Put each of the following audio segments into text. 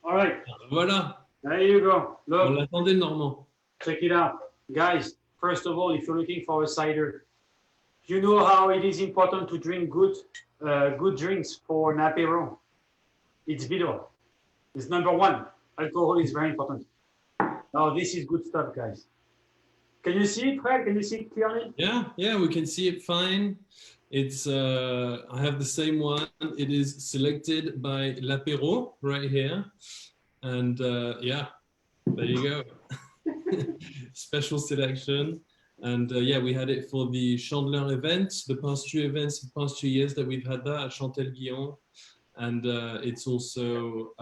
All right, Voilà, there you go. on Look, l'attendait le Normand. check it out. Guys, first of all, if you're looking for a cider, you know how it is important to drink good drinks for an apéro. It's vital. It's number one. Alcohol is very important. Now, this is good stuff, guys. Can you see it, Fred? Can you see it clearly? Yeah, we can see it fine. It's I have the same one. It is selected by l'apéro right here, and yeah, there you go. Special selection, and yeah, we had it for the Chandelin event, the past two years that we've had that at Chantel-Guillon, and it's also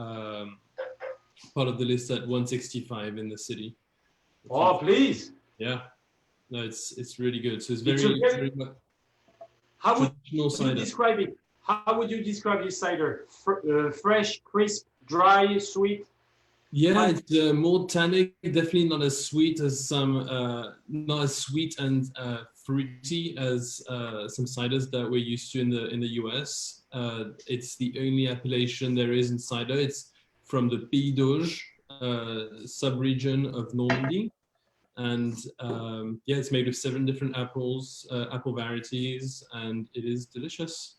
part of the list at 165 in the city. Oh, please. Yeah, no, it's really good. So it's very how would traditional you cider. describe it? How would you describe this cider? Fresh, crisp, dry, sweet? Yeah, it's more tannic, definitely not as sweet as some, not as sweet and fruity as some ciders that we're used to in the US. It's the only appellation there is in cider. It's from the Pays d'Auge sub-region of Normandy. And yeah, it's made of 7 different apple varieties, and it is delicious.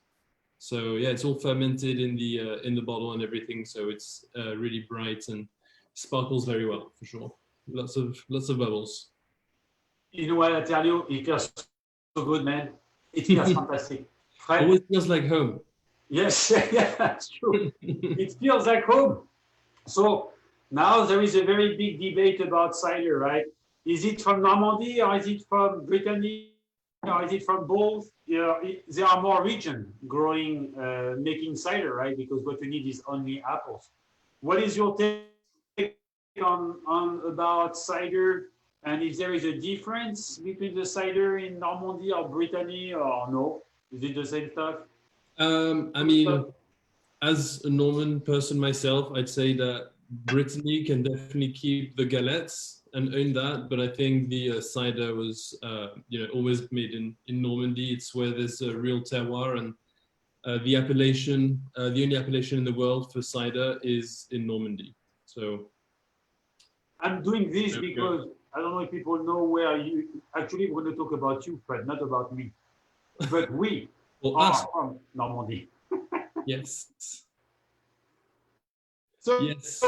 So yeah, it's all fermented in the bottle and everything. So it's really bright and sparkles very well for sure. Lots of bubbles. You know what I tell you? It feels so good, man. It feels fantastic. Fred? Always feels like home. Yes, yeah, that's true. It feels like home. So now there is a very big debate about cider, right? Is it from Normandy or is it from Brittany or is it from both? There are more regions growing, making cider, right? Because what you need is only apples. What is your take on about cider? And if there is a difference between the cider in Normandy or Brittany or no? Is it the same stuff? I mean, as a Norman person myself, I'd say that Brittany can definitely keep the galettes and own that, but I think the cider was, always made in Normandy. It's where there's a real terroir, and the only appellation in the world for cider is in Normandy. So I'm doing this because I don't know if people know where you. Actually, we're going to talk about you, Fred, not about me. But we are from Normandy. Yes. So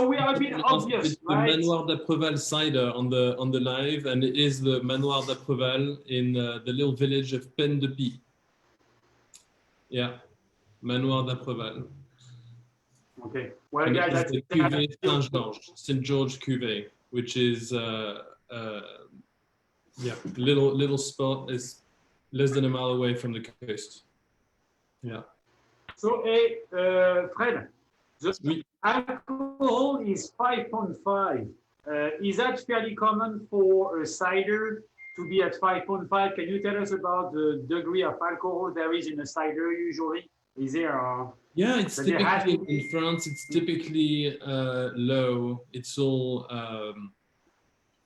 we are a bit obvious, it's right? The Manoir d'Apreval cider on the live, and it is the Manoir d'Apreval in the little village of Pen de Pie. Yeah, Manoir d'Apreval. Okay. Well, guys, that's the Cuvée Saint-Georges, St. George Cuvée, which is little spot is less than a mile away from the coast. Yeah. So, Fred, the alcohol is 5.5. Is that fairly common for a cider to be at 5.5? Can you tell us about the degree of alcohol there is in a cider usually? Is there? Yeah, it's typically in France. It's typically low. It's all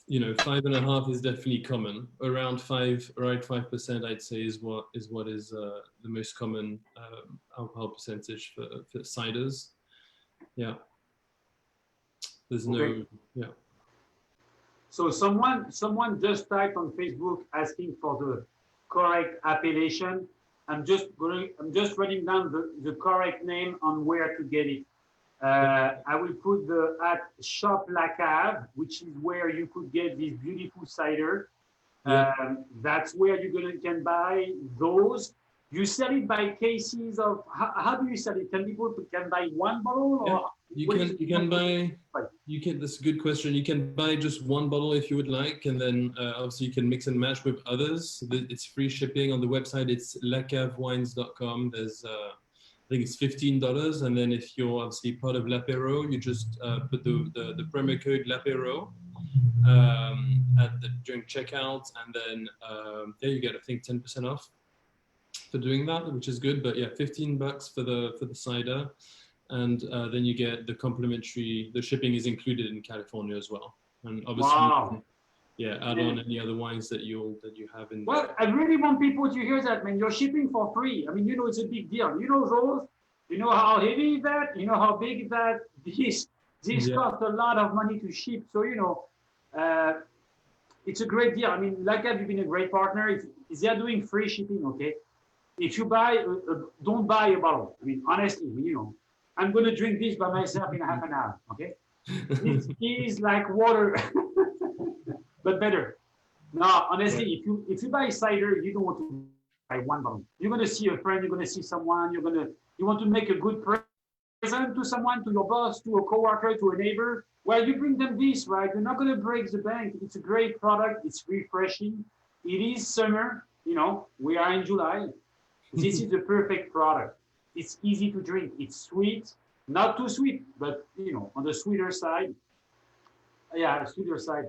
5.5 is definitely common. Around 5%, I'd say is what is the most common alcohol percentage for ciders. Yeah. There's no. So someone just typed on Facebook asking for the correct appellation. I'm just writing down the correct name on where to get it. I will put at Shop La Cave, which is where you could get this beautiful cider. That's where you can buy those. You sell it by cases of how do you sell it? Can people buy one bottle or that's a good question. You can buy just one bottle if you would like, and then obviously you can mix and match with others. It's free shipping on the website. It's lacavewines.com. There's I think it's $15, and then if you're obviously part of l'apéro, you just put the promo code l'apéro during checkout, and then you get I think 10% off for doing that, which is good. But yeah, $15 for the cider, and then you get the complimentary. The shipping is included in California as well, and obviously, add on any other wines that you have in. Well, I really want people to hear that, man. You're shipping for free. I mean, it's a big deal. You know those. You know how heavy is that? You know how big is that? This This costs a lot of money to ship. So, you know, it's a great deal. I mean, like you've been a great partner. If they are doing free shipping, okay? If you buy, don't buy a bottle. I mean, honestly, you know, I'm going to drink this by myself in half an hour, okay? This is like water, but better. No, honestly, if you buy cider, you don't want to buy one bottle. You're going to see a friend, you're going to see someone, you want to make a good present to someone, to your boss, to a coworker, to a neighbor. Well, you bring them this, right? You're not going to break the bank. It's a great product. It's refreshing. It is summer. You know, we are in July. This is the perfect product. It's easy to drink. It's sweet, not too sweet, but you know, on the sweeter side. Yeah, sweeter side.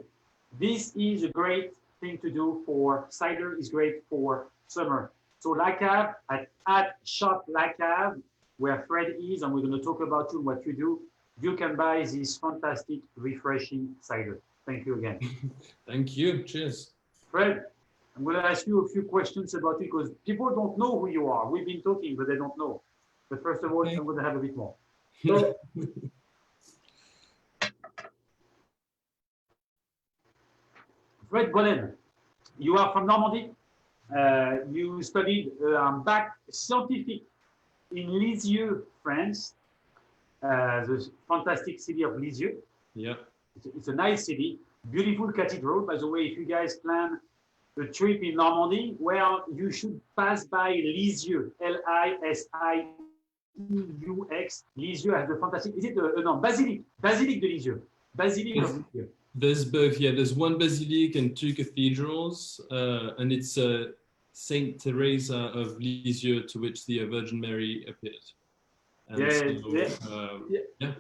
This is a great thing to do for cider. Is great for summer. So Lacave at Shop Lacave, where Fred is, and we're going to talk about you what you do. You can buy this fantastic, refreshing cider. Thank you again. Thank you. Cheers. Fred, I'm going to ask you a few questions about it because people don't know who you are. We've been talking, but they don't know. But first of all, I'm going to have a bit more. So, Fred Boelen, you are from Normandy. You studied back scientific in Lisieux, France, the fantastic city of Lisieux. Yeah. It's a nice city, beautiful cathedral. By the way, if you guys plan a trip in Normandy, well, you should pass by Lisieux, Lisieux. Lisieux has a fantastic, is it no, Basilique de Lisieux. Basilique of Lisieux. There's both, yeah. There's one basilique and two cathedrals, and it's Saint Teresa of Lisieux, to which the Virgin Mary appeared. And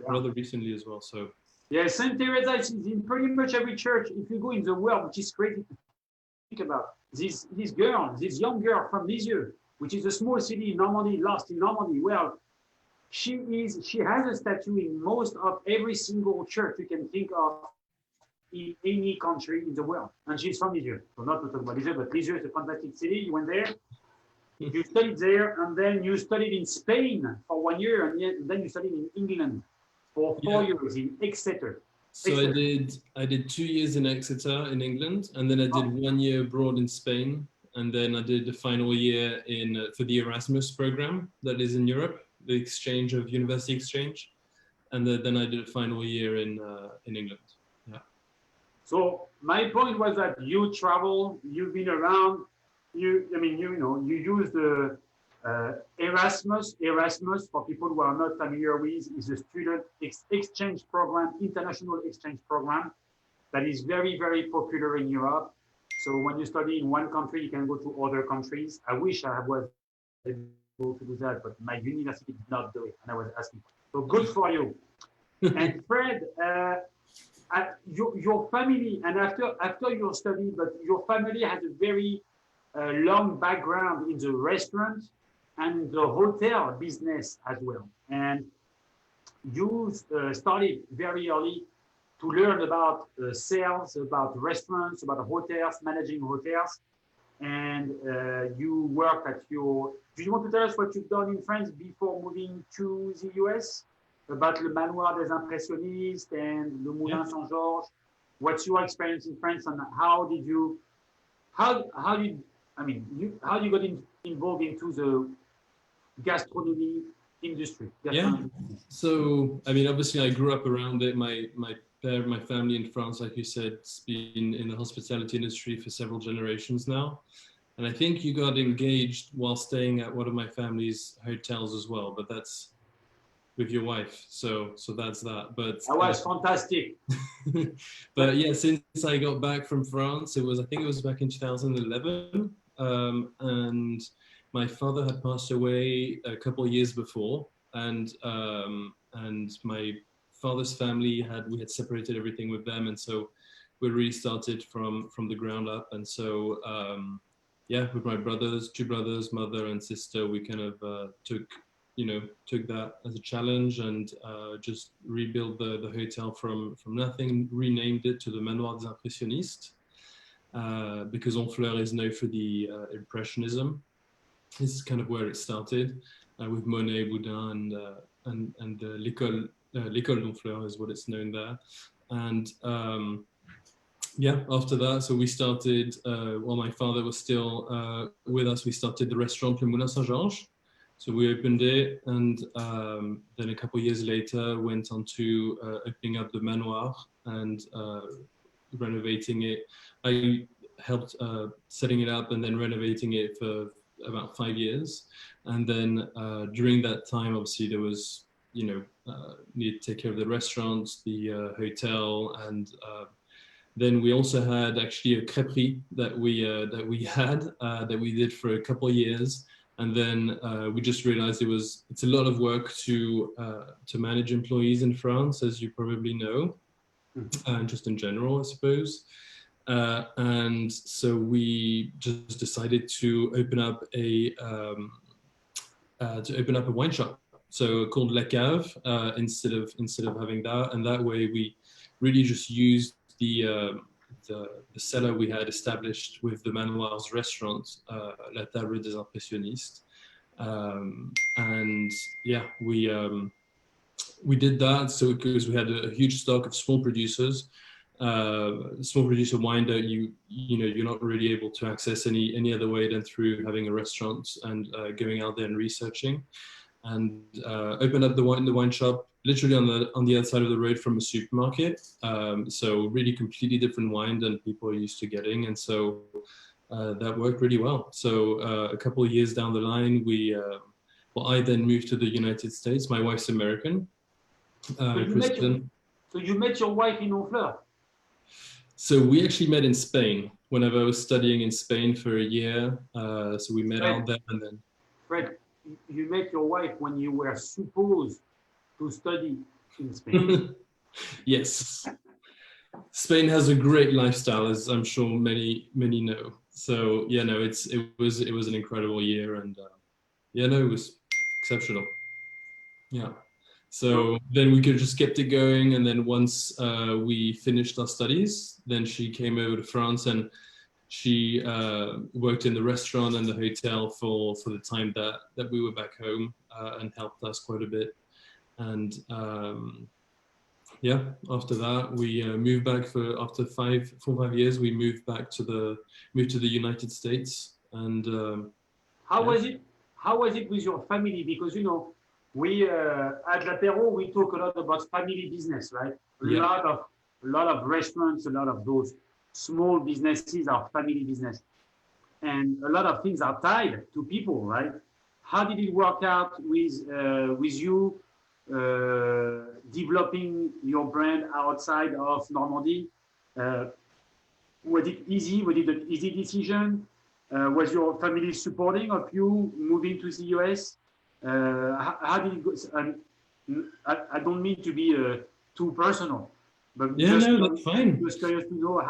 rather recently as well. So yeah, Saint Teresa is in pretty much every church if you go in the world, which is crazy to think about. This young girl from Lisieux, which is a small city in Normandy, lost in Normandy. Well, she has a statue in most of every single church you can think of in any country in the world. And she's from Lisieux. So not to talk about Lisieux, but Lisieux is a fantastic city. You went there, you studied there, and then you studied in Spain for 1 year, and then you studied in England for 4 years in Exeter. So I did 2 years in Exeter in England, and then I did 1 year abroad in Spain, and then I did the final year for the Erasmus program that is in Europe, the exchange of university exchange, and then I did a final year in England. Yeah. So my point was that you travel, you've been around, you use the Erasmus. Erasmus, for people who are not familiar with, is a student exchange program, international exchange program that is very, very popular in Europe. So when you study in one country, you can go to other countries. I wish I was able to do that, but my university did not do it, and I was asking. So good for you. And Fred, your family, and after your study, but your family has a very long background in the restaurant and the hotel business as well. And you started very early to learn about sales, about restaurants, about hotels, managing hotels. And you worked at do you want to tell us what you've done in France before moving to the US? About Le Manoir des Impressionnistes and Le Moulin Saint-Georges? What's your experience in France, and how you got involved into the gastronomy industry? So I mean, obviously, I grew up around it. My family in France, like you said, has been in the hospitality industry for several generations now. And I think you got engaged while staying at one of my family's hotels as well, but that's with your wife. So that's that. But that was fantastic. But yeah, since I got back from France, I think it was back in 2011. And my father had passed away a couple of years before, and my father's family we had separated everything with them, and so we restarted from the ground up. And so with my two brothers, mother and sister, we kind of took that as a challenge and just rebuilt the hotel from nothing, renamed it to the Manoir des Impressionnistes, because Honfleur is known for the Impressionism. This is kind of where it started, with Monet, Boudin, and l'école l'école d'Honfleur is what it's known there. And yeah, after that, so we started, while my father was still with us, we started the restaurant Le Moulin Saint-Georges. So we opened it, and then a couple of years later went on to opening up the manoir and renovating it. I helped setting it up and then renovating it for about 5 years. And then during that time, obviously there was, need to take care of the restaurants, the hotel, and then we also had actually a crêperie that we had that we did for a couple of years, and then we just realized it's a lot of work to manage employees in France, as you probably know, just in general, I suppose. And so we just decided to open up a wine shop, so called La Cave, instead of having that, and that way we really just used the cellar we had established with the Manoir's restaurant, La Table des Impressionnistes, and yeah, we did that. So because we had a huge stock of small producer wine that you're not really able to access any other way than through having a restaurant and going out there and researching, and opened up the wine shop literally on the other side of the road from a supermarket. So really completely different wine than people are used to getting, and so that worked really well. So a couple of years down the line, I then moved to the United States. My wife's American. So you met your wife in Honfleur? So we actually met in Spain whenever I was studying in Spain for a year. So we met out there, and then. Fred, you met your wife when you were supposed to study in Spain. Yes. Spain has a great lifestyle, as I'm sure many know. So yeah, no, it was an incredible year, and it was exceptional. Yeah. So then we could just kept it going, and then once we finished our studies, then she came over to France, and she worked in the restaurant and the hotel for the time that we were back home, and helped us quite a bit. And after that we moved back after 4 or 5 years. We moved to the United States. And how was it with your family? Because we at l'apéro we talk a lot about family business, right? A lot of restaurants, a lot of those small businesses are family business, and a lot of things are tied to people, right? How did it work out with you developing your brand outside of Normandy? Was it easy? Was it an easy decision? Was your family supporting of you moving to the US? How did it go? I don't mean to be too personal, but that's fine. Just curious to know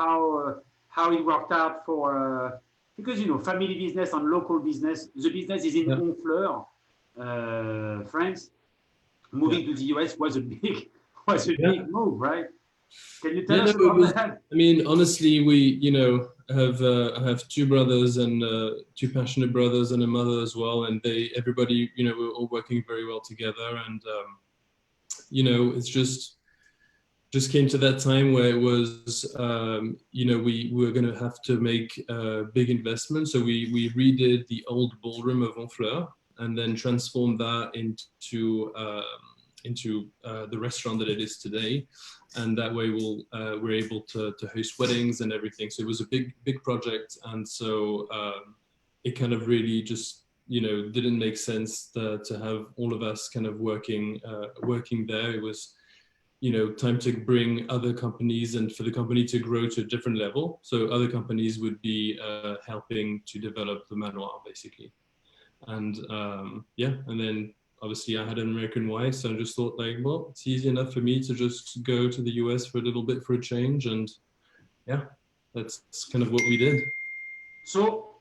how it worked out for because family business and local business. The business is in Honfleur, France. Moving to the US was a big move, right? Can you tell us about that? I mean, honestly, we have 2 brothers and 2 passionate brothers and a mother as well, and everybody we're all working very well together, and it's just came to that time where it was we were going to have to make a big investment. So we redid the old ballroom of Honfleur and then transformed that into the restaurant that it is today, and that way we're able to host weddings and everything. So it was a big project, and so it kind of really just didn't make sense to have all of us kind of working there. It was time to bring other companies and for the company to grow to a different level. So other companies would be helping to develop the manoir basically, and and then obviously I had an American wife, so I just thought it's easy enough for me to just go to the US for a little bit for a change, and that's kind of what we did. So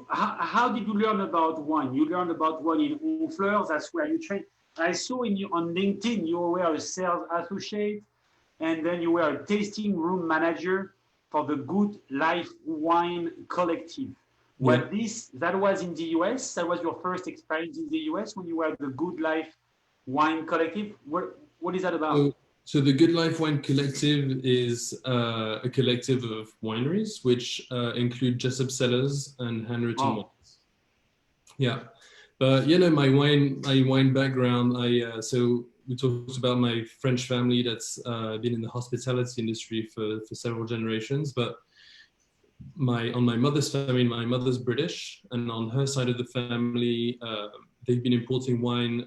how did you learn about wine? You learned about wine in Honfleur, that's where you trained. I saw on LinkedIn you were a sales associate, and then you were a tasting room manager for the Good Life Wine Collective. That was in the US? That was your first experience in the US when you were the Good Life Wine Collective? What is that about? So the Good Life Wine Collective is a collective of wineries which include Jessup Cellars and handwritten wines. Yeah, but my wine background. So we talked about my French family that's been in the hospitality industry for several generations. But on my mother's family, my mother's British, and on her side of the family, they've been importing wine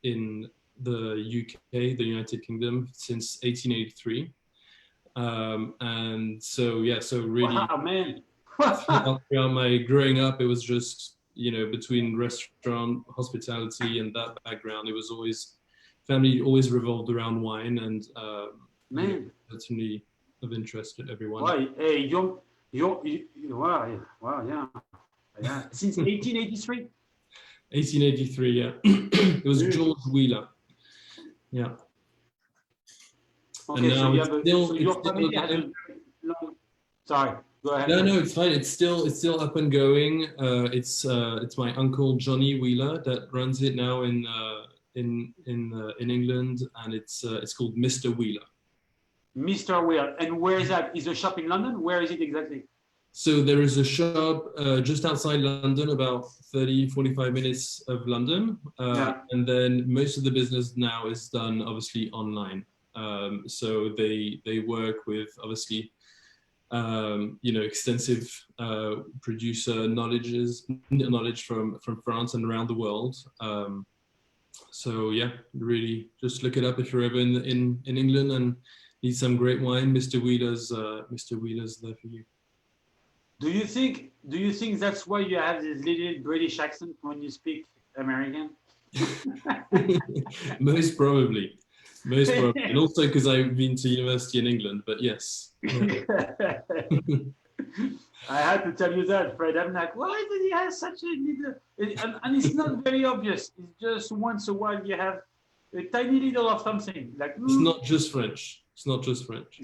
in the UK, the United Kingdom, since 1883. And so really, wow, man. throughout my growing up, it was just between restaurant, hospitality, and that background, it was always family always revolved around wine, and man, certainly of interest to everyone. Why? Hey, you wow, yeah. Since 1883. 1883, yeah. It was George Wheeler. Yeah. Okay, and now so you have your family has a long. Sorry, go ahead. No, it's fine. It's still up and going. It's my uncle Johnny Wheeler that runs it now in England, and it's called Mr. Wheeler. Mr. Wheeler, and where is that? Is the shop in London? Where is it exactly? So there is a shop just outside London, about 30-45 minutes of London, and then most of the business now is done obviously online. So they work with obviously extensive producer knowledge from France and around the world. So yeah, really just look it up if you're ever in England and need some great wine. Mr. Wheeler's there for you. Do you think that's why you have this little British accent when you speak American? Most probably, and also because I've been to university in England. But yes, yeah. I had to tell you that, Fred. I'm like, why does he have such a little? And it's not very obvious. It's just once a while you have a tiny little of something. Like it's not just French. It's not just French.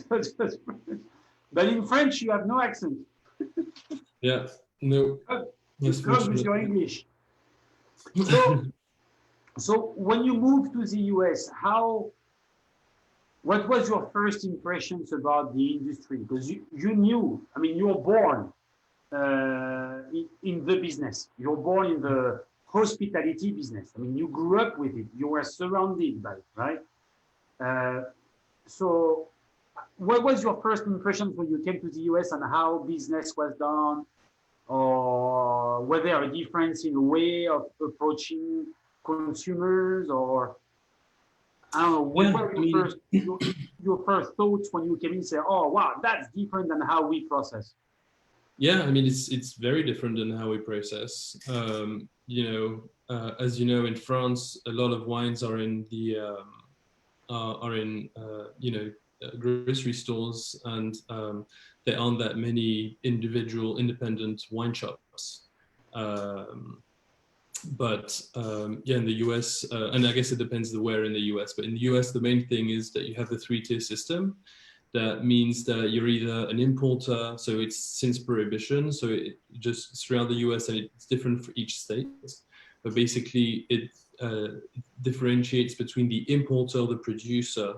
But in French, you have no accent. Yeah, no. It comes with your English. So when you moved to the US, what was your first impressions about the industry? Because you knew, I mean, you were born in the business. You were born in the hospitality business. I mean, you grew up with it. You were surrounded by it, right? So what was your first impression when you came to the US and how business was done? Or was there a difference in the way of approaching consumers? Or I don't know, what were your first thoughts when you came in and say, oh, wow, that's different than how we process? Yeah, I mean, it's very different than how we process. As you know, in France, a lot of wines are in the grocery stores, and there aren't that many individual independent wine shops. But in the US, and I guess it depends where in the US, but in the US, the main thing is that you have the 3-tier system. That means that you're either an importer, so it's since prohibition, so it's throughout the US and it's different for each state. But basically, it differentiates between the importer, the producer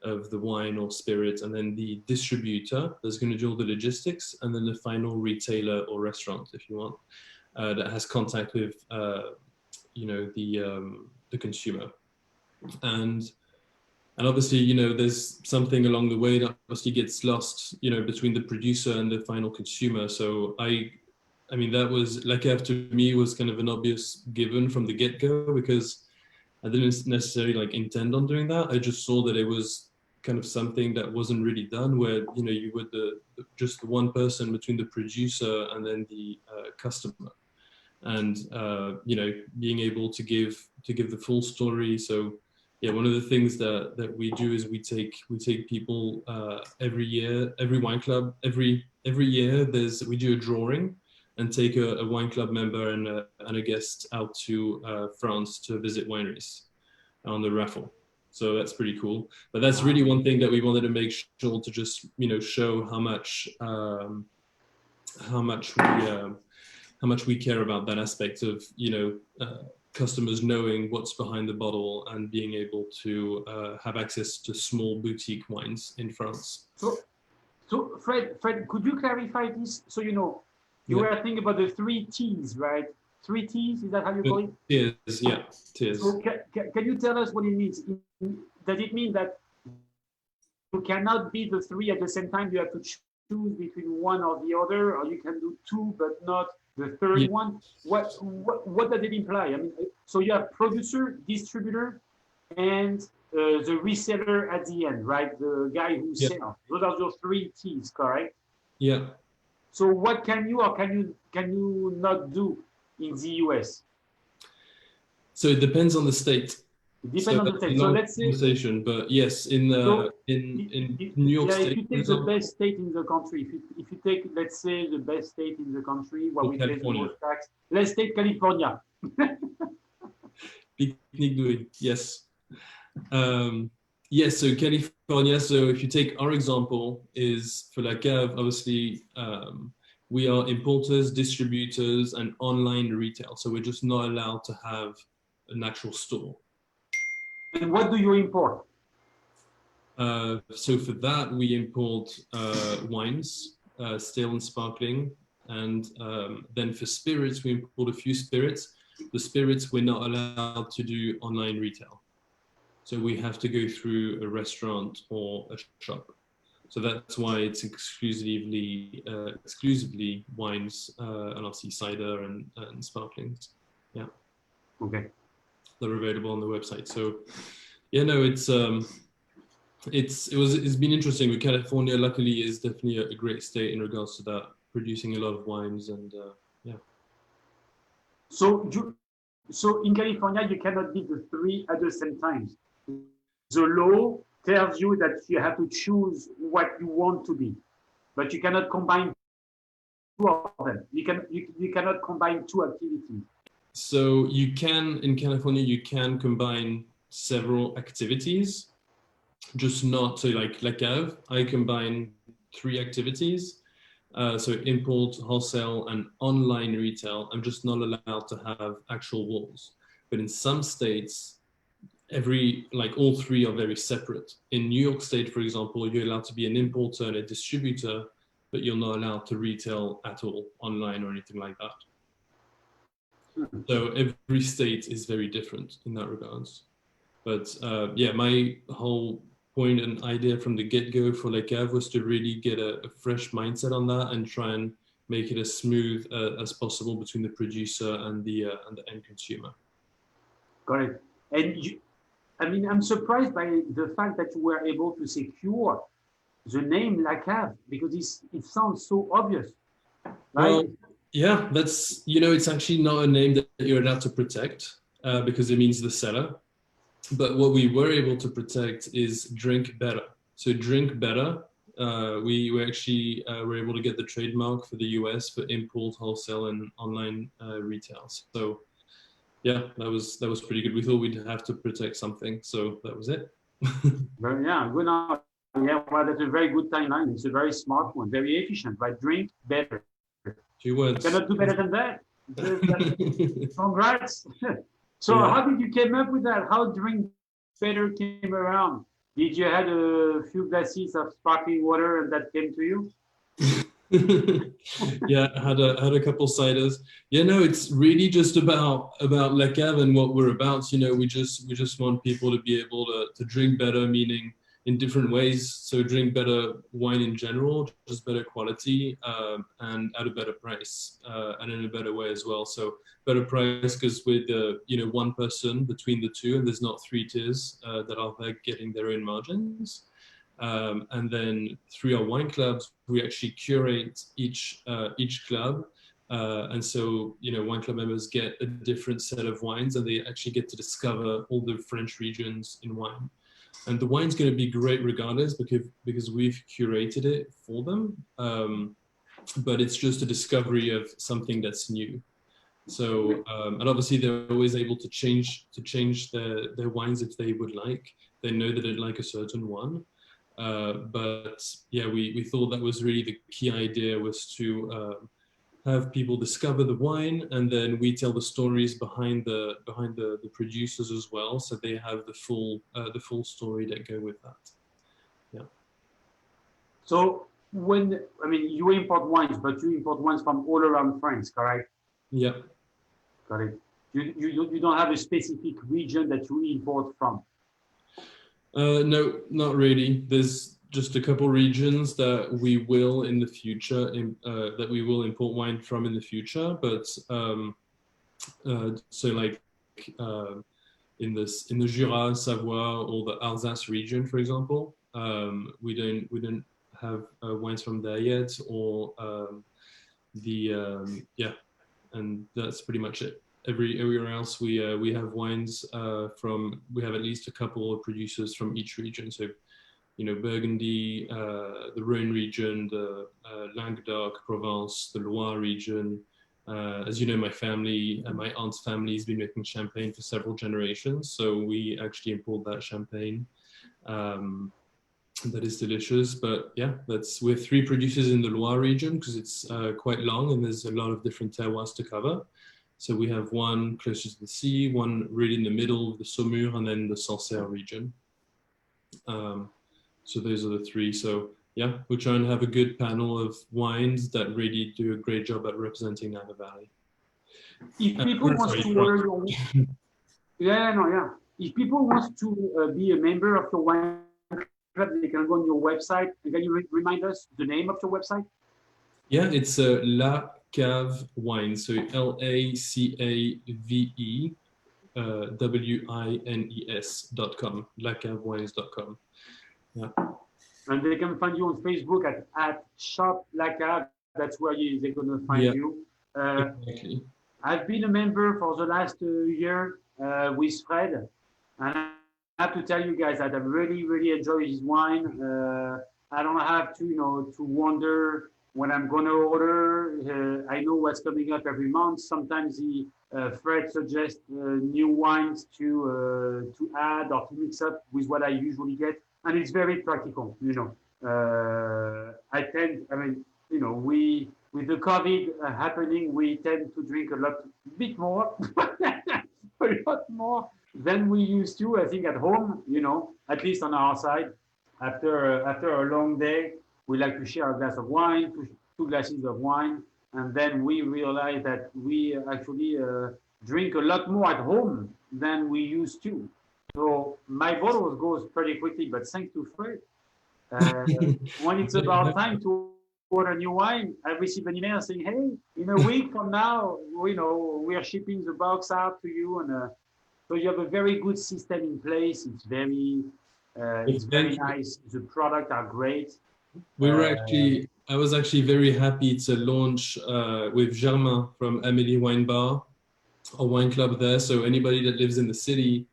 of the wine or spirit, and then the distributor that's going to do all the logistics, and then the final retailer or restaurant, if you want, that has contact with the consumer. And obviously, there's something along the way that obviously gets lost, between the producer and the final consumer. So I mean, that was, La Cave to me was kind of an obvious given from the get-go, because I didn't necessarily intend on doing that. I just saw that it was kind of something that wasn't really done, where you were just the one person between the producer and then the customer, and being able to give the full story. So yeah, one of the things that we do is we take people every year, every wine club, every year we do a drawing and take a wine club member and a guest out to France to visit wineries on the raffle. So that's pretty cool. But that's really one thing that we wanted to make sure to just show how much we care about that aspect of customers knowing what's behind the bottle and being able to have access to small boutique wines in France. So Fred, could you clarify this? So you were thinking about the 3 T's, right? 3 T's, is that how you call it? Tiers, yeah, tiers. So can you tell us what it means? Does it mean that you cannot be the 3 at the same time? You have to choose between one or the other, or you can do 2 but not the third one? What does it imply? I mean, so you have producer, distributor, and the reseller at the end, right? The guy who sells. Those are your 3 T's, correct? Yeah. So what can you or can you not do in the US? So it depends on the state. It depends on the state. So let's say, but yes, in New York State, if you take the best state in the country, if you take, let's say, the best state in the country, where we pay the most tax, let's take California. Picnic doing, yes. Yes, so California, so if you take our example, is for La Cave, obviously, we are importers, distributors, and online retail. So we're just not allowed to have an actual store. And what do you import? So for that, we import wines, still and sparkling. And then for spirits, we import a few spirits. The spirits, we're not allowed to do online retail. So we have to go through a restaurant or a shop. So that's why it's exclusively wines, and obviously cider and sparklings. Yeah. Okay. They're available on the website. So yeah, no, it's been interesting. But California, luckily, is definitely a great state in regards to that, producing a lot of wines and yeah. So in California, you cannot be the 3 at the same time. The law tells you that you have to choose what you want to be, but you cannot combine 2 of them. You cannot combine 2 activities. So you can, in California, you can combine several activities, just not so like La Cave. I combine 3 activities. So import, wholesale, and online retail. I'm just not allowed to have actual walls. But in some states, all 3 are very separate. In New York State, for example, you're allowed to be an importer and a distributor, but you're not allowed to retail at all online or anything like that. So every state is very different in that regards. But yeah, my whole point and idea from the get-go for La Cave was to really get a fresh mindset on that and try and make it as smooth as possible between the producer and the end consumer. Got it. And I'm surprised by the fact that you were able to secure the name La Cave, because it sounds so obvious. Right? Well, yeah, that's, it's actually not a name that you're allowed to protect because it means the cellar. But what we were able to protect is drink better. So drink better. We were actually were able to get the trademark for the US for import, wholesale, and online retail. So yeah, that was pretty good. We thought we'd have to protect something, so that was it. Yeah, good enough. Yeah, well, that's a very good timeline. It's a very smart one, very efficient. Right, drink better. 2 words. You cannot do better than that. Congrats. So yeah. How did you came up with that? How drink better came around? Did you had a few glasses of sparkling water and that came to you? Yeah, had a couple ciders. Yeah, no, it's really just about La Cave and what we're about. We just want people to be able to drink better, meaning in different ways. So drink better wine in general, just better quality, and at a better price, and in a better way as well. So better price because with one person between the 2, and there's not 3 tiers that are there getting their own margins. And then through our wine clubs, we actually curate each club. And so, wine club members get a different set of wines, and they actually get to discover all the French regions in wine. And the wine's going to be great regardless because we've curated it for them. But it's just a discovery of something that's new. So, and obviously they're always able to change their wines if they would like. They know that they'd like a certain one. But yeah, we thought that was really the key idea, was to have people discover the wine, and then we tell the stories behind the producers as well, so they have the full story that go with that. Yeah. So you import wines, but you import wines from all around France, correct? Yeah. Got it. You don't have a specific region that you import from? No, not really. There's just a couple regions that we will in the future that we will import wine from in the future, but so like in the Jura, Savoie, or the Alsace region, for example, we don't have wines from there yet, or yeah, and that's pretty much it. Everywhere else we have wines from. We have at least a couple of producers from each region. So, Burgundy, the Rhone region, the Languedoc, Provence, the Loire region. As you know, my aunt's family has been making champagne for several generations, so we actually import that champagne. That is delicious. But yeah, we're 3 producers in the Loire region because it's quite long and there's a lot of different terroirs to cover. So we have one closer to the sea, one really in the middle of the Saumur, and then the Sancerre region. So those are the 3. So yeah, we're trying to have a good panel of wines that really do a great job at representing Napa Valley. If people want to order your If people want to be a member of your wine club, they can go on your website. And can you remind us the name of your website? Yeah, it's La Cave Wine. So LACAVE WINES.com. LaCaveWines.com. Yeah. And they can find you on Facebook at Shop La Cave. That's where they're going to find you. Exactly. I've been a member for the last year with Fred, and I have to tell you guys that I really, really enjoy his wine. I don't have to wonder when I'm going to order. I know what's coming up every month. Sometimes Fred suggests new wines to add or to mix up with what I usually get, and it's very practical. With the COVID happening, we tend to drink a bit more, a lot more than we used to. I think at home, at least on our side, after a long day, we like to share a glass of wine, 2 glasses of wine, and then we realize that we actually drink a lot more at home than we used to. So my bottle goes pretty quickly, but thanks to Fred, when it's about time to order new wine, I receive an email saying, "Hey, in a week from now, we are shipping the box out to you," and so you have a very good system in place. It's very nice. The products are great. I was actually very happy to launch with Germain from Amélie Wine Bar, a wine club there. So anybody that lives in the city,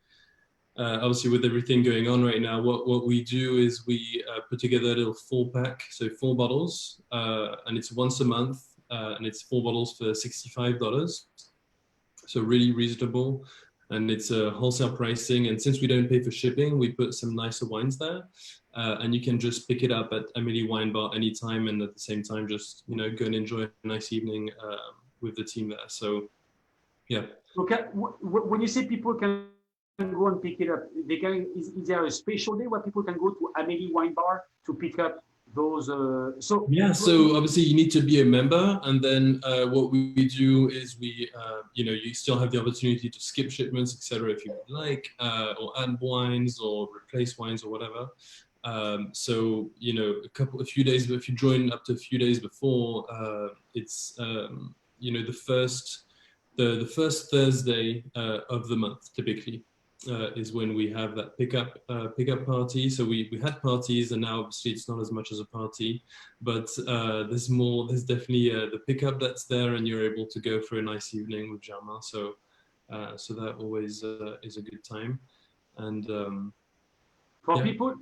obviously with everything going on right now, what we do is we put together a little 4-pack, so 4 bottles, and it's once a month, and it's 4 bottles for $65. So really reasonable, and it's a wholesale pricing. And since we don't pay for shipping, we put some nicer wines there, and you can just pick it up at Amélie Wine Bar anytime, and at the same time, just go and enjoy a nice evening with the team there. So, yeah. Okay, when you say people can go and pick it up, is there a special day where people can go to Amélie Wine Bar to pick up those? So obviously you need to be a member, and then what we do is you still have the opportunity to skip shipments, etc., if you would like, or add wines or replace wines or whatever. So a few days, if you join up to a few days before, it's the first Thursday of the month typically. Is when we have that pickup party. So we had parties, and now obviously it's not as much as a party, but there's definitely the pickup that's there, and you're able to go for a nice evening with Germain. So that always is a good time. And for people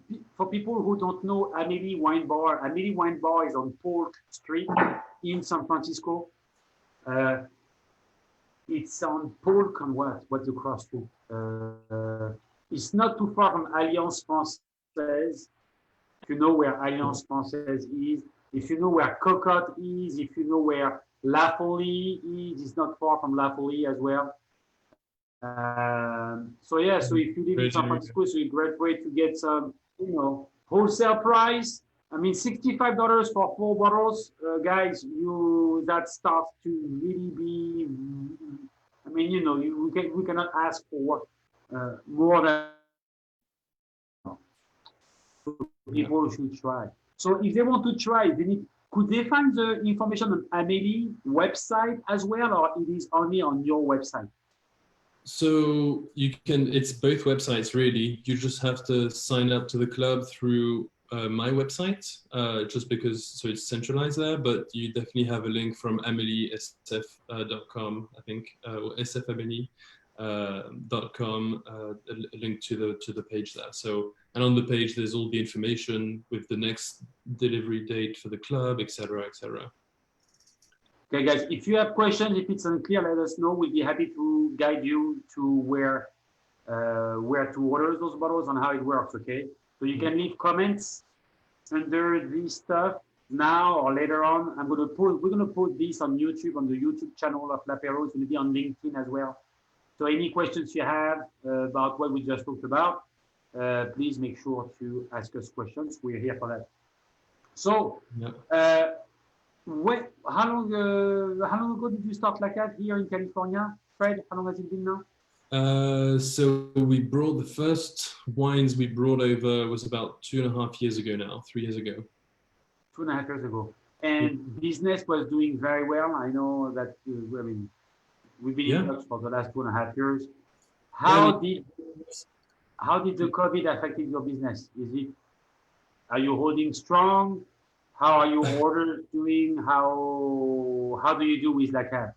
who don't know Amélie Wine Bar is on Polk Street in San Francisco. It's on Polk and what's the crossroad? It's not too far from Alliance Française. If you know where Alliance Française is, if you know where Cocotte is, if you know where La Folie is not far from La Folie as well. So yeah, so if you live in San Francisco, it's a great way to get some, wholesale price. I mean, $65 for 4 bottles, guys. That starts to really be. I mean, we cannot ask for more than. So people should try. So if they want to try, could they find the information on Amélie website as well, or it is only on your website? So it's both websites really. You just have to sign up to the club through my website, just because, so it's centralized there, but you definitely have a link from ameliesf.com, I think, or sfamélie.com, a link to the page there. So, and on the page, there's all the information with the next delivery date for the club, etc., etc. Okay, guys, if you have questions, if it's unclear, let us know. We'll be happy to guide you to where to order those bottles and how it works, okay? So you can leave comments under this stuff now or later on. We're gonna put this on YouTube, on the YouTube channel of L'Apéro. It's gonna be on LinkedIn as well. So any questions you have about what we just talked about, please make sure to ask us questions. We're here for that. So, how long ago did you start La Cave here in California? Fred, how long has it been now? So we brought the first wines we brought over was about 2.5 years ago now, 3 years ago. 2.5 years ago. And business was doing very well. I know that, we've been in touch for the last 2.5 years. How did the COVID affect your business? Are you holding strong? How are your orders doing? How do you do with La Cave?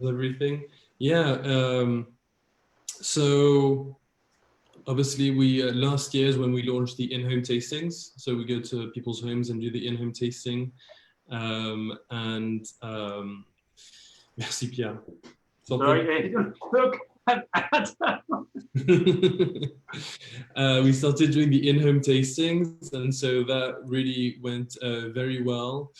Everything. Yeah. So obviously we last year is when we launched the in-home tastings. So we go to people's homes and do the in-home tasting. Merci Pierre. Sorry, look. We started doing the in-home tastings, and so that really went very well.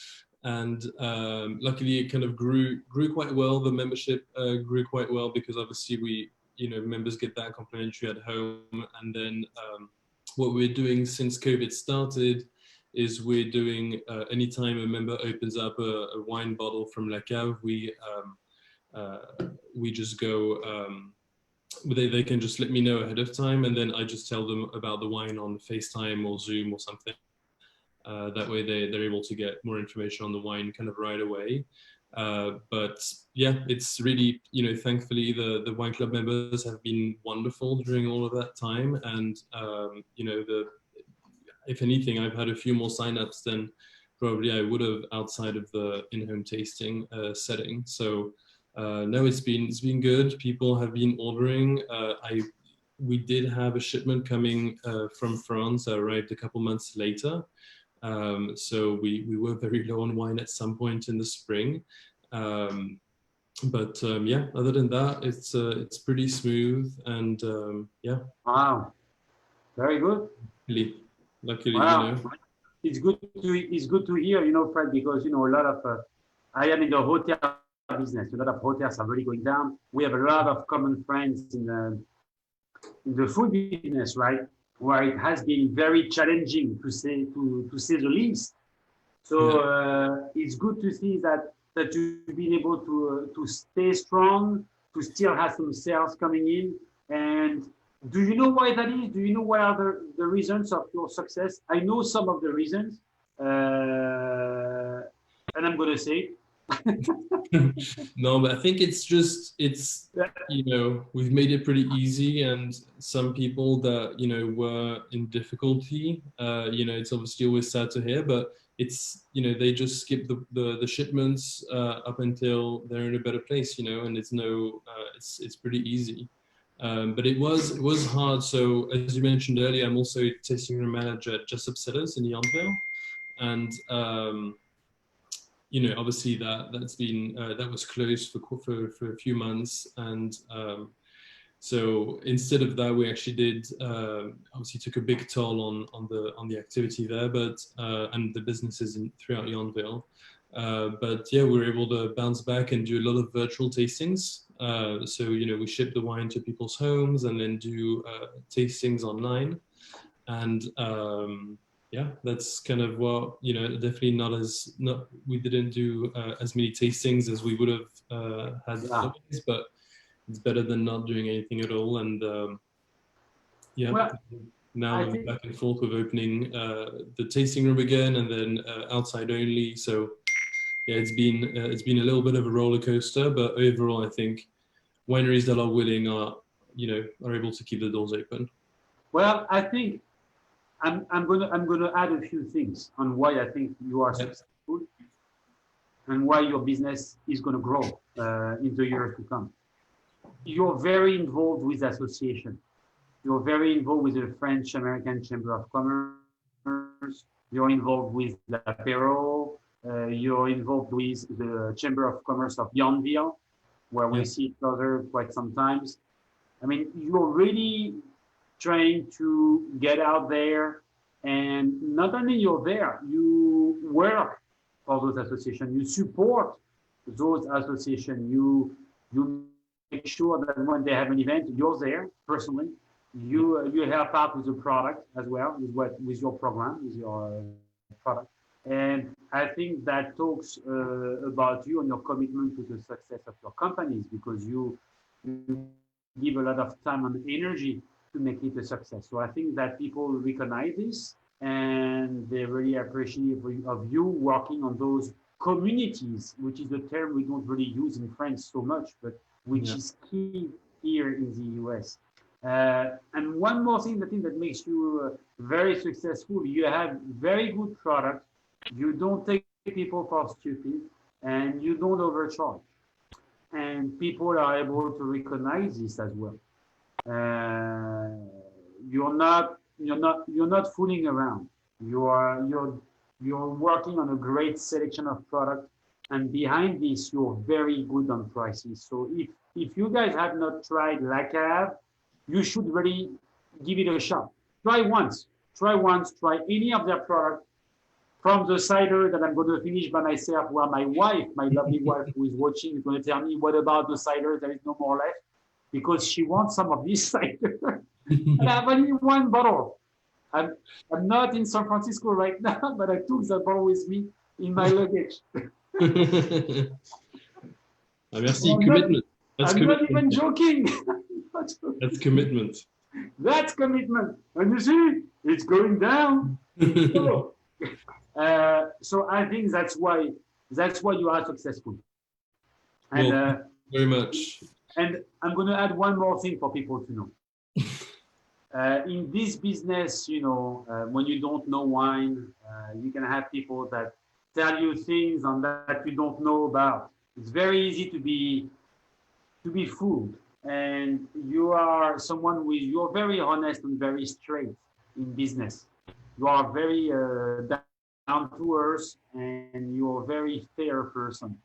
And luckily, it kind of grew quite well. The membership grew quite well because obviously members get that complimentary at home. And then what we're doing since COVID started is we're doing anytime a member opens up a wine bottle from La Cave, we just go. They can just let me know ahead of time, and then I just tell them about the wine on FaceTime or Zoom or something. That way they're able to get more information on the wine kind of right away. But yeah, it's really, thankfully the wine club members have been wonderful during all of that time. And, if anything, I've had a few more signups than probably I would have outside of the in-home tasting setting. So no, it's been good. People have been ordering. We did have a shipment coming from France that arrived a couple months later. So we were very low on wine at some point in the spring. But yeah, other than that, it's pretty smooth, and yeah. Wow, very good. Luckily, wow. It's good to hear, Fred, because a lot of I am in the hotel business. A lot of hotels are really going down. We have a lot of common friends in the food business, right? Where it has been very challenging to say the least. So it's good to see that you've been able to stay strong, to still have some sales coming in. And do you know why that is? Do you know what are the reasons of your success? I know some of the reasons, and I'm going to say No, but I think it's we've made it pretty easy, and some people that were in difficulty, it's obviously always sad to hear, but it's they just skip the shipments up until they're in a better place, and it's pretty easy. But it was hard. So as you mentioned earlier, I'm also tasting room manager at Jessup Cellars in Yountville, and obviously that's been that was closed for a few months, and so instead of that, we actually did obviously took a big toll on the activity there, but and the businesses throughout Yountville. But yeah, we were able to bounce back and do a lot of virtual tastings. So, we ship the wine to people's homes and then do tastings online. And yeah, that's kind of what, definitely we didn't do as many tastings as we would have had otherwise, but it's better than not doing anything at all. And yeah, Well, now I we're think, back and forth with opening the tasting room again and then outside only. So yeah, it's been a little bit of a roller coaster, but overall, I think wineries that are willing are able to keep the doors open. well, I think I'm gonna add a few things on why I think you are successful and why your business is gonna grow in the years to come. You're very involved with association. You're very involved with the French American Chamber of Commerce. You're involved with l'Apéro. You're involved with the Chamber of Commerce of Yonville, where we see each other quite sometimes. I mean, you're really trying to get out there, and not only you're there, you work for those associations, you support those associations, you make sure that when they have an event, you're there personally. You help out with the product as well, with your program, with your product. And I think that talks about you and your commitment to the success of your companies, because you give a lot of time and energy to make it a success. So I think that people recognize this and they really appreciate of you working on those communities, which is a term we don't really use in France so much, but which is key here in the US. And one more thing, I think that makes you very successful, you have very good product, you don't take people for stupid, and you don't overcharge. And people are able to recognize this as well. You're not fooling around. You're working on a great selection of product, and behind this, you're very good on prices. So if you guys have not tried La Cave, you should really give it a shot. Try once. Try any of their product, from the cider that I'm going to finish by myself, where my wife, my lovely wife who is watching, is going to tell me, what about the cider? There is no more left, because she wants some of this cider. And I have only one bottle. I'm not in San Francisco right now, but I took that bottle with me in my luggage. Merci, commitment. I'm not even joking. That's commitment. That's commitment. And you see, it's going down. So I think that's why you are successful. And well, very much. And I'm going to add one more thing for people to know. In this business, when you don't know wine, you can have people that tell you things on that you don't know about. It's very easy to be fooled. And you are someone you're very honest and very straight in business. You are very down to earth, and you're a very fair person.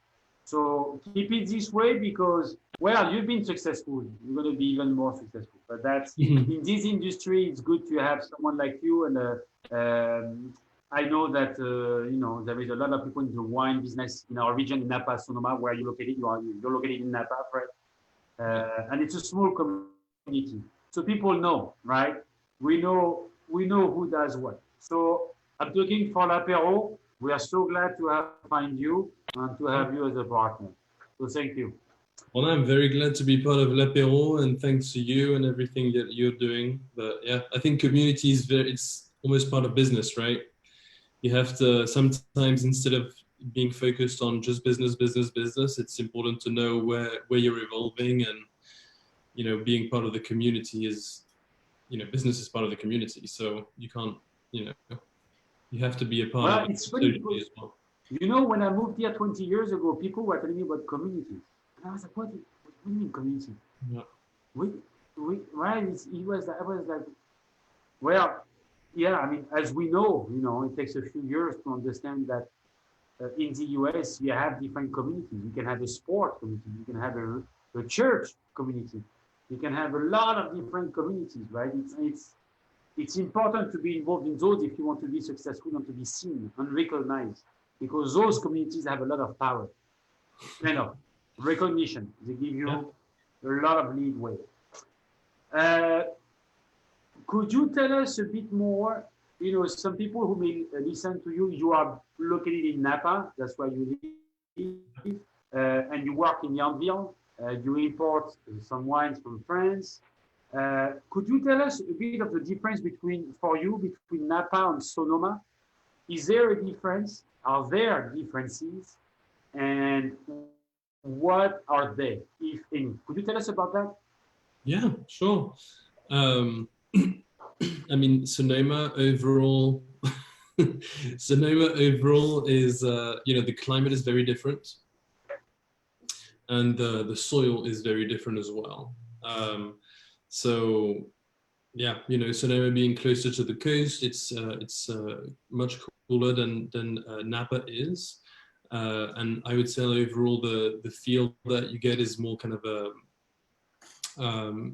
So keep it this way, because, well, you've been successful. You're going to be even more successful. But that's in this industry, it's good to have someone like you. And I know that there is a lot of people in the wine business in our region, in Napa, Sonoma, where you're located. You're located in Napa, Fred. And it's a small community, so people know, right? We know who does what. So I'm talking for l'Apéro. We are so glad to find you and to have you as a partner. So thank you. Well, I'm very glad to be part of l'Apéro, and thanks to you and everything that you're doing. But yeah, I think community it's almost part of business, right? You have to sometimes, instead of being focused on just business, it's important to know where you're evolving, and being part of the community is, business is part of the community, so you can't, you have to be a part of it's funny socially as well. When I moved here 20 years ago, people were telling me about community, and I was like, what do you mean community? Yeah. I was like, well, yeah, I mean, as we know, it takes a few years to understand that in the US, you have different communities. You can have a sport community. You can have a church community. You can have a lot of different communities, right? It's important to be involved in those if you want to be successful and to be seen and recognized. because those communities have a lot of power, kind of recognition. They give you a lot of leadway. Uh, could you tell us a bit more? You know, some people who may listen to you, you are located in Napa, that's where you live, and you work in Yonville. You import some wines from France. Could you tell us a bit of the difference between, for you, between Napa and Sonoma? Is there a difference? Are there differences? And what are they, if any? Could you tell us about that? Yeah, sure. I mean, Sonoma overall, Sonoma overall is, you know, the climate is very different, and the soil is very different as well. So yeah, you know, Sonoma being closer to the coast, it's much cooler than Napa is, and I would say overall the feel that you get is more kind of a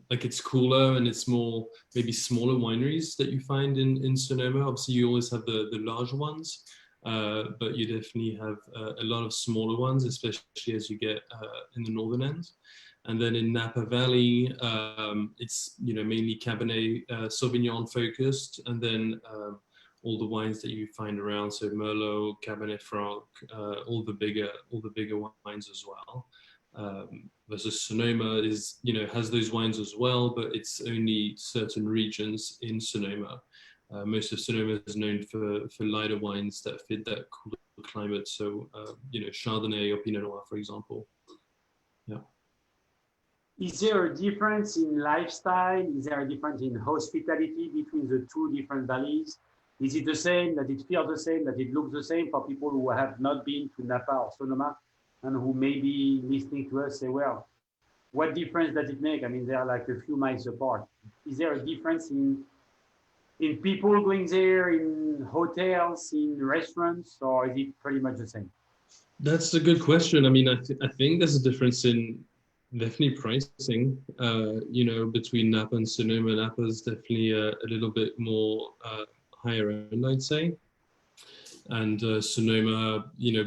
like it's cooler and it's more maybe smaller wineries that you find in Sonoma. Obviously, you always have the large ones, but you definitely have a lot of smaller ones, especially as you get in the northern end. And then in Napa Valley, it's, you know, mainly Cabernet Sauvignon focused, and then all the wines that you find around, so Merlot, Cabernet Franc, all the bigger wines as well. Versus Sonoma is, you know, has those wines as well, but it's only certain regions in Sonoma. Most of Sonoma is known for lighter wines that fit that cooler climate. So, you know, Chardonnay or Pinot Noir, for example. Yeah. Is there a difference in lifestyle? Is there a difference in hospitality between the two different valleys? Is it the same, that it feels the same, that it looks the same for people who have not been to Napa or Sonoma and who may be listening to us say, well, what difference does it make? I mean, they're like a few miles apart. Is there a difference in people going there, in hotels, in restaurants, or is it pretty much the same? That's a good question. I mean, I think there's a difference in definitely pricing, you know, between Napa and Sonoma. Napa is definitely a little bit more higher end, I'd say. And Sonoma, you know,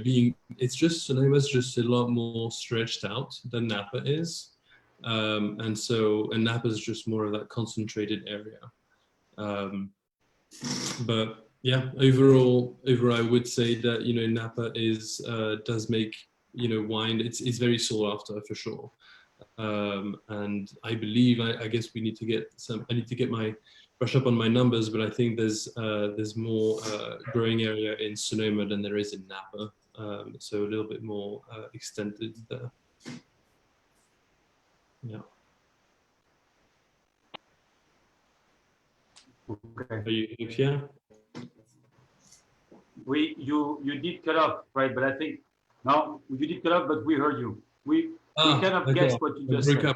Sonoma's just a lot more stretched out than Napa is. And Napa is just more of that concentrated area. But yeah, overall, I would say that, you know, Napa does make, you know, wine. It's very sought after for sure. And I believe, I guess we need to get I need to get brush up on my numbers, but I think there's more growing area in Sonoma than there is in Napa. So a little bit more extended there. Yeah. Okay. Are you here? You did cut off, right? But I think no, you did cut off, but we heard you. We kind of guessed what you just said.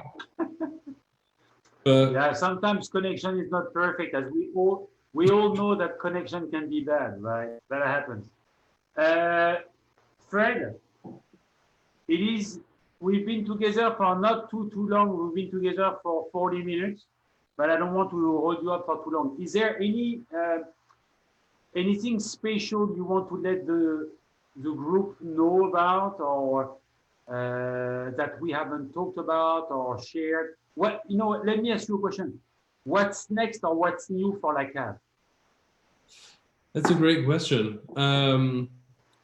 But yeah, sometimes connection is not perfect, as we all know that connection can be bad, right? That happens. Fred, we've been together for not too long. We've been together for 40 minutes, but I don't want to hold you up for too long. Is there anything special you want to let the group know about, or that we haven't talked about or shared? What, you know, let me ask you a question. What's next, or what's new for La Cave? That's a great question.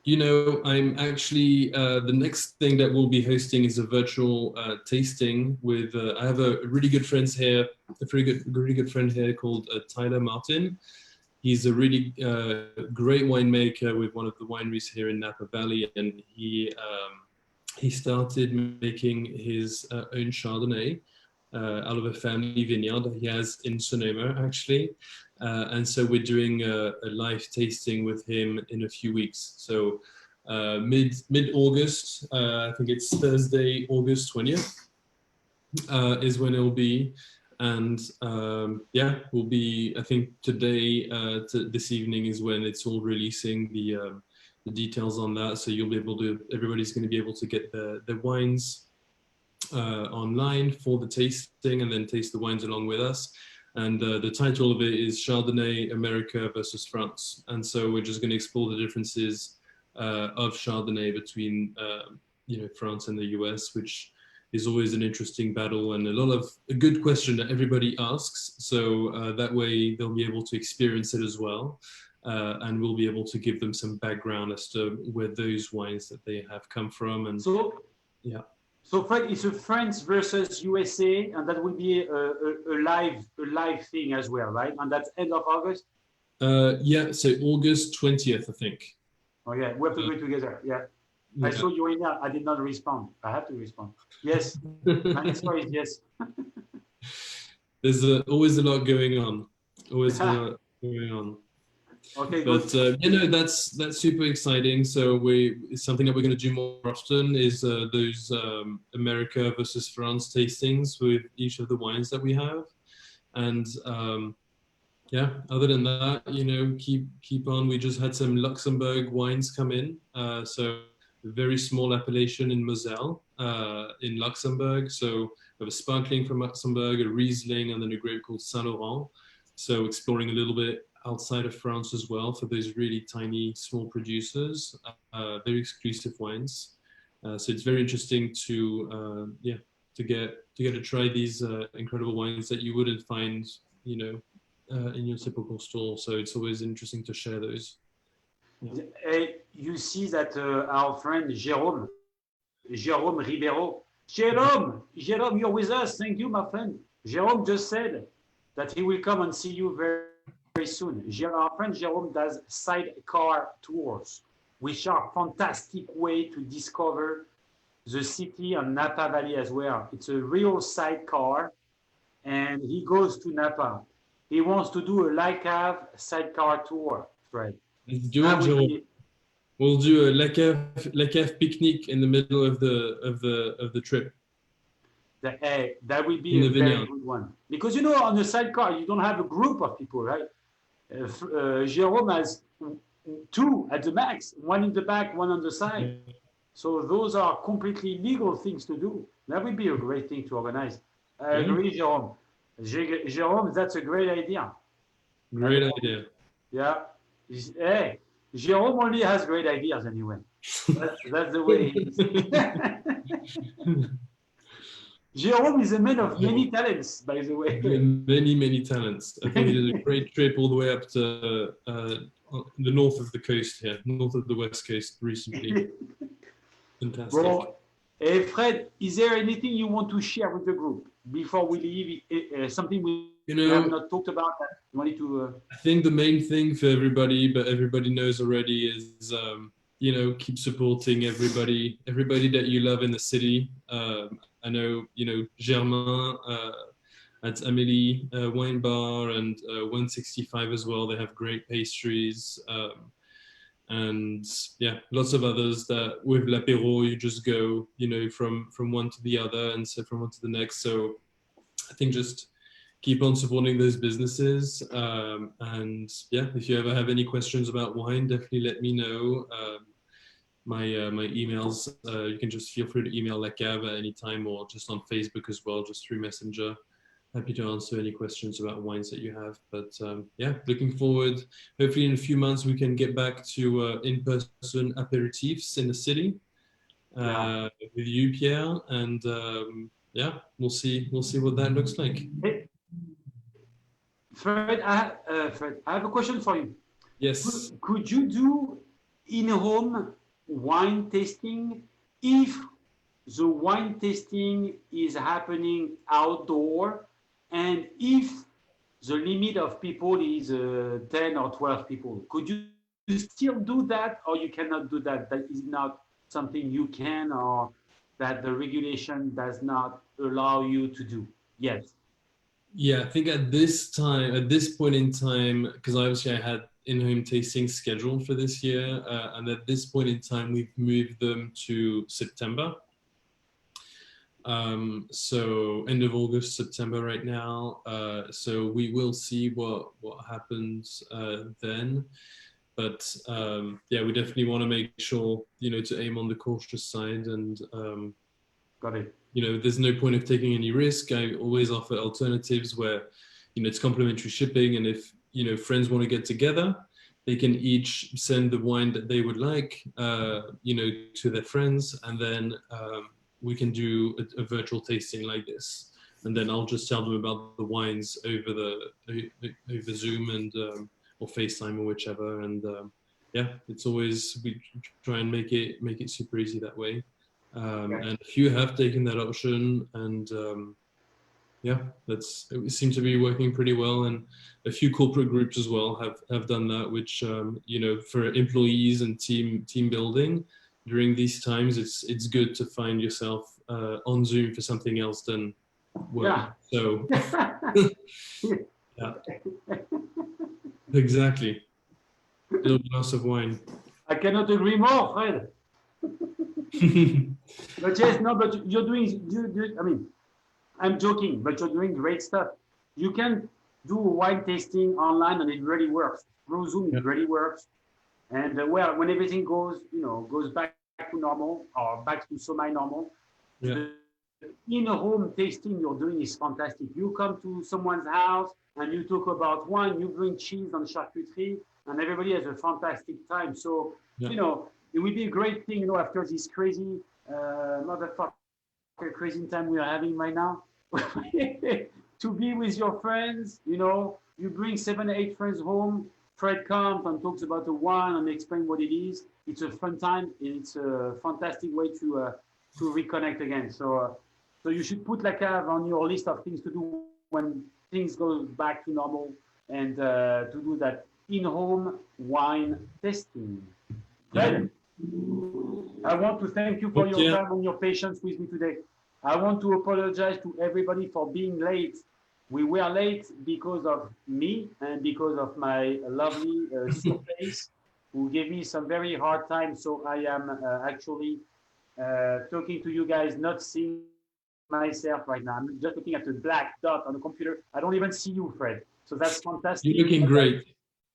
You know, I'm actually, the next thing that we'll be hosting is a virtual tasting with, I have a really good friend here called Tyler Martin. He's a really great winemaker with one of the wineries here in Napa Valley, and he started making his own Chardonnay out of a family vineyard that he has in Sonoma, actually. And so we're doing a live tasting with him in a few weeks. So mid-August, I think it's Thursday, August 20th, is when it'll be. And yeah, we'll be, I think today, this evening is when it's all releasing the details on that. So you'll be able to, everybody's going to be able to get the wines online for the tasting and then taste the wines along with us. And the title of it is Chardonnay America versus France. And so we're just going to explore the differences of Chardonnay between France and the US, which is always an interesting battle and a good question that everybody asks. So that way they'll be able to experience it as well. And we'll be able to give them some background as to where those wines that they have come from. And so, yeah. So Fred, it's a France versus USA, and that will be a live thing as well, right? And that's end of August. Yeah, so August 20th, I think. Oh yeah, we have to do it together. Yeah. I saw your email. I did not respond. I have to respond. Yes. My answer is yes. There's always a lot going on. Always a lot going on. Okay, but that's super exciting. So it's something that we're going to do more often is those America versus France tastings with each of the wines that we have. And yeah, other than that, keep on. We just had some Luxembourg wines come in. So a very small appellation in Moselle, in Luxembourg. So we have a sparkling from Luxembourg, a Riesling, and then a grape called Saint Laurent. So exploring a little bit outside of France as well for those really tiny, small producers, very exclusive wines. So it's very interesting to get to try these incredible wines that you wouldn't find, in your typical store. So it's always interesting to share those. Yeah. You see that our friend Jérôme Ribeiro, Jérôme, you're with us. Thank you, my friend. Jérôme just said that he will come and see you very soon. Our friend Jérôme does sidecar tours, which are a fantastic way to discover the city and Napa Valley as well. It's a real sidecar, and he goes to Napa. He wants to do a La Cave sidecar tour, Fred. Let's do it, Jérôme. We'll do a La Cave picnic in the middle of the trip. That will be a very good one. Because, on the sidecar, you don't have a group of people, right? Jérôme has 2 at the max, 1 in the back, 1 on the side. So those are completely legal things to do. That would be a great thing to organize. I agree, Jérôme. Jérôme, that's a great idea. Great idea. Yeah. Hey, Jérôme only has great ideas anyway. That's the way he is. Jérôme is a man of many talents, by the way. Many talents. I think he did a great trip all the way up to the north of the coast here, north of the west coast recently. Fantastic. Well, hey Fred, is there anything you want to share with the group before we leave? Something we have not talked about that you wanted to... I think the main thing for everybody, but everybody knows already, is keep supporting everybody that you love in the city. I know, Germain at Amélie Wine Bar and 165 as well. They have great pastries. And yeah, lots of others that with l'apéro, you just go, from one to the other and so from one to the next. So I think just keep on supporting those businesses. And yeah, if you ever have any questions about wine, definitely let me know. My emails, you can just feel free to email La Cave at any time or just on Facebook as well, just through Messenger. Happy to answer any questions about wines that you have. But yeah, looking forward. Hopefully in a few months we can get back to in-person aperitifs in the city with you, Pierre. And yeah, we'll see what that looks like. Hey, Fred, I have a question for you. Yes. Could you do in-home wine tasting if the wine tasting is happening outdoor and if the limit of people is 10 or 12 people? Could you still do that, or you cannot do that? That is not something you can, or that the regulation does not allow you to do? Yes. Yeah, I think at this point in time, because obviously I had in-home tasting scheduled for this year, and at this point in time, we've moved them to September. So end of August, September right now. So we will see what happens then. But yeah, we definitely want to make sure, to aim on the cautious side. And got it. There's no point of taking any risk. I always offer alternatives where, it's complimentary shipping. And if, friends want to get together, they can each send the wine that they would like, to their friends, and then we can do a virtual tasting like this. And then I'll just tell them about the wines over Zoom and or FaceTime or whichever. And yeah, it's always, we try and make it super easy that way. And a few have taken that option, and yeah, it seems to be working pretty well. And a few corporate groups as well have done that, which for employees and team building during these times, it's good to find yourself on Zoom for something else than work. Yeah. So yeah, exactly. A little glass of wine. I cannot agree more, Fred. But yes, no, but you're doing, I mean, I'm joking, but you're doing great stuff. You can do wine tasting online and it really works. Through Zoom, it really works. And well, when everything goes back to normal or back to semi-normal, the in-home tasting you're doing is fantastic. You come to someone's house and you talk about wine, you bring cheese and charcuterie, and everybody has a fantastic time. So, it would be a great thing, after this crazy motherfucker crazy time we are having right now, to be with your friends. You bring 7 or 8 friends home. Fred comes and talks about the wine and explain what it is. It's a fun time. It's a fantastic way to reconnect again. So you should put La Cave on your list of things to do when things go back to normal, and to do that in-home wine testing. Fred, I want to thank you for your time and your patience with me today. I want to apologize to everybody for being late. We were late because of me and because of my lovely surface, who gave me some very hard time. So I am actually talking to you guys, not seeing myself right now. I'm just looking at a black dot on the computer. I don't even see you, Fred. So that's fantastic. You're looking great.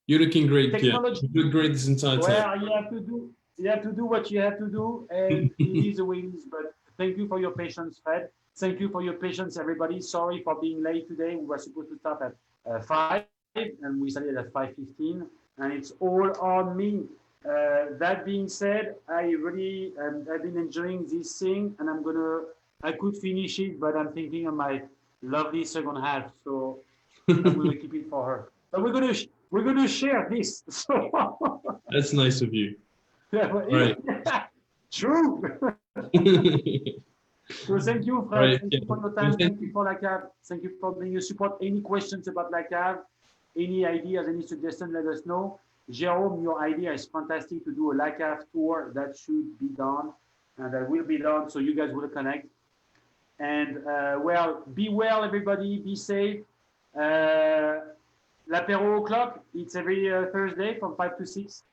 You're looking great. Technology, you look great this entire time. Well, you have to do what you have to do, and it is the way it is. But thank you for your patience, Fred. Thank you for your patience, everybody. Sorry for being late today. We were supposed to start at 5, and we started at 5:15, and it's all on me. That being said, I've been enjoying this thing, and I could finish it, but I'm thinking of my lovely second half, so I'm going to keep it for her. But we're gonna share this. So that's nice of you. Right. True. So thank you, Fred. Right. Thank you for your time. Thank you for La Cave. Thank you for being your support. Any questions about La Cave? Any ideas? Any suggestions? Let us know. Jérôme, your idea is fantastic to do a La Cave tour. That should be done, and that will be done. So you guys will connect. And be well, everybody. Be safe. L'apéro o'clock. It's every Thursday from 5 to 6.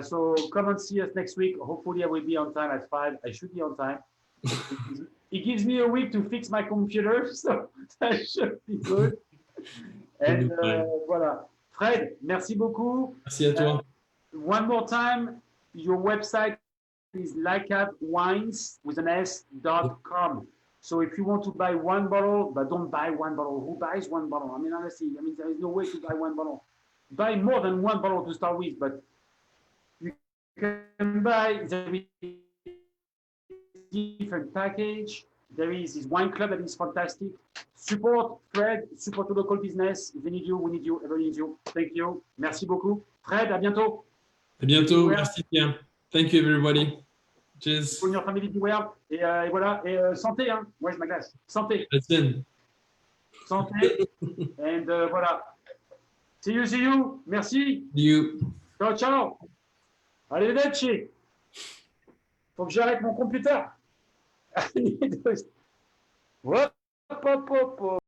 So come and see us next week. Hopefully I will be on time at 5. I should be on time. It gives me a week to fix my computer, so that should be good. And voilà. Fred, merci beaucoup. Merci à toi. One more time, your website is lacavewines with an s.com. So if you want to buy one bottle, but don't buy one bottle. Who buys one bottle? I mean, honestly, there is no way to buy one bottle. Buy more than one bottle to start with, but you can buy the different package. There is this wine club that is fantastic. Support Fred, support the local business. If they need you, we need you, everybody needs you. Thank you. Merci beaucoup. Fred, à bientôt. À bientôt. Merci bien. Thank you, everybody. Cheers. Pour your family, beware. Et voilà. Et santé, hein. Where's my glass? Santé. That's in. Santé. And voilà. See you. Merci. See you. Ciao. Arrivederci. Faut que j'arrête mon computer. Hop.